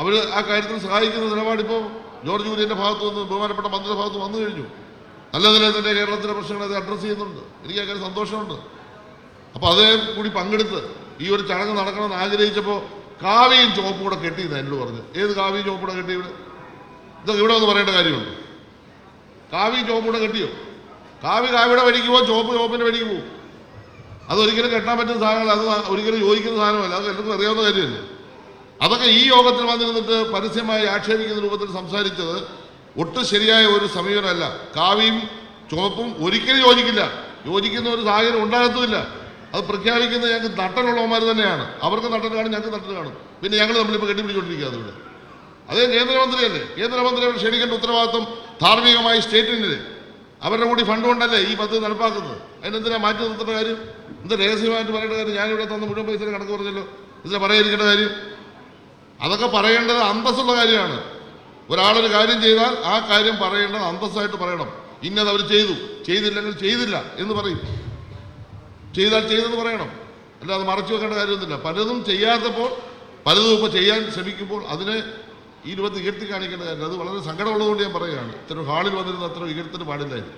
അവർ ആ കാര്യത്തിൽ സഹായിക്കുന്ന നിലപാടിപ്പോൾ ജോർജ് കുര്യൻ്റെ ഭാഗത്തു നിന്ന് ബഹുമാനപ്പെട്ട മന്ത്രിയുടെ ഭാഗത്ത് വന്നു കഴിഞ്ഞു. നല്ല നിലയിൽ തന്നെ കേരളത്തിലെ പ്രശ്നങ്ങൾ അത് അഡ്രസ്സ് ചെയ്യുന്നുണ്ട്. എനിക്ക് അങ്ങനെ സന്തോഷമുണ്ട്. അപ്പോൾ അതേ കൂടി പങ്കെടുത്ത് ഈ ഒരു ചടങ്ങ് നടക്കണമെന്ന് ആഗ്രഹിച്ചപ്പോൾ കാവിയും ചുവപ്പും കൂടെ കെട്ടിയെന്ന് എന്നോട് പറഞ്ഞു. ഏത് കാവിയും ചുവപ്പും കൂടെ കെട്ടി? ഇതൊക്കെ ഇവിടെ ഒന്ന് പറയേണ്ട കാര്യമുണ്ട്. കാവിയും ചുവപ്പും കൂടെ കെട്ടിയോ? കാവിയുടെ വഴിക്ക് പോകും, ചുവപ്പിൻ്റെ വഴിക്ക് പോകും. അതൊരിക്കലും കെട്ടാൻ പറ്റുന്ന സാധനമല്ല, അത് ഒരിക്കലും യോജിക്കുന്ന സാധനമല്ല. അത് എല്ലാവർക്കും അറിയാവുന്ന കാര്യമല്ലേ. അതൊക്കെ ഈ യോഗത്തിൽ വന്നിരുന്നിട്ട് പരസ്യമായി ആക്ഷേപിക്കുന്ന രൂപത്തിൽ സംസാരിച്ചത് ഒട്ടും ശരിയായ ഒരു സമീപനമല്ല. കാവിയും ചുവപ്പും ഒരിക്കലും യോജിക്കുന്ന ഒരു സാഹചര്യം ഉണ്ടാകത്തുമില്ല. അത് പ്രഖ്യാപിക്കുന്നത് ഞങ്ങൾക്ക് നട്ടലുള്ളവന്മാർ തന്നെയാണ്. അവർക്ക് നട്ടൽ കാണും, ഞങ്ങൾക്ക് നട്ടൽ കാണും. പിന്നെ ഞങ്ങൾ നമ്മളിപ്പോൾ കെട്ടിപ്പിടിച്ചുകൊണ്ടിരിക്കുക. ഇവിടെ അതേ കേന്ദ്രമന്ത്രിയല്ലേ, കേന്ദ്രമന്ത്രി ക്ഷണിക്കേണ്ട ഉത്തരവാദിത്വം ധാർമ്മികമായി സ്റ്റേറ്റിൻ്റെ അവരുടെ കൂടി ഫണ്ട് കൊണ്ടല്ലേ ഈ പദ്ധതി നടപ്പാക്കുന്നത്. അതിനെന്തിനാ മാറ്റി നിർത്തേണ്ട കാര്യം? എന്ത് രഹസ്യമായിട്ട് പറയേണ്ട കാര്യം? ഞാനിവിടെ തന്ന മുഴുവൻ പൈസ കണക്ക് പറഞ്ഞല്ലോ, ഇതിനെ പറയാതിരിക്കേണ്ട കാര്യം? അതൊക്കെ പറയേണ്ടത് അന്തസ്സുള്ള കാര്യമാണ്. ഒരാളൊരു കാര്യം ചെയ്താൽ ആ കാര്യം പറയേണ്ടത് അന്തസ്സായിട്ട് പറയണം. ഇന്നത് അവർ ചെയ്തില്ലെങ്കിൽ ചെയ്തില്ല എന്ന് പറയും. ചെയ്താൽ ചെയ്തെന്ന് പറയണം. അല്ലാതെ മറച്ചു വെക്കേണ്ട കാര്യമൊന്നുമില്ല. പലതും ചെയ്യാത്തപ്പോൾ പലതും ഇപ്പോൾ ചെയ്യാൻ ശ്രമിക്കുമ്പോൾ അതിനെ ഈ രൂപത്തിൽ ഇകഴ്ത്തി കാണിക്കേണ്ട കാര്യം. അത് വളരെ സങ്കടമുള്ളതുകൊണ്ട് ഞാൻ പറയുകയാണ്. ഇത്തരം ഹാളിൽ വന്നിരുന്ന അത്ര ഇകഴ്ത്തിന് പാടില്ലായിരുന്നു.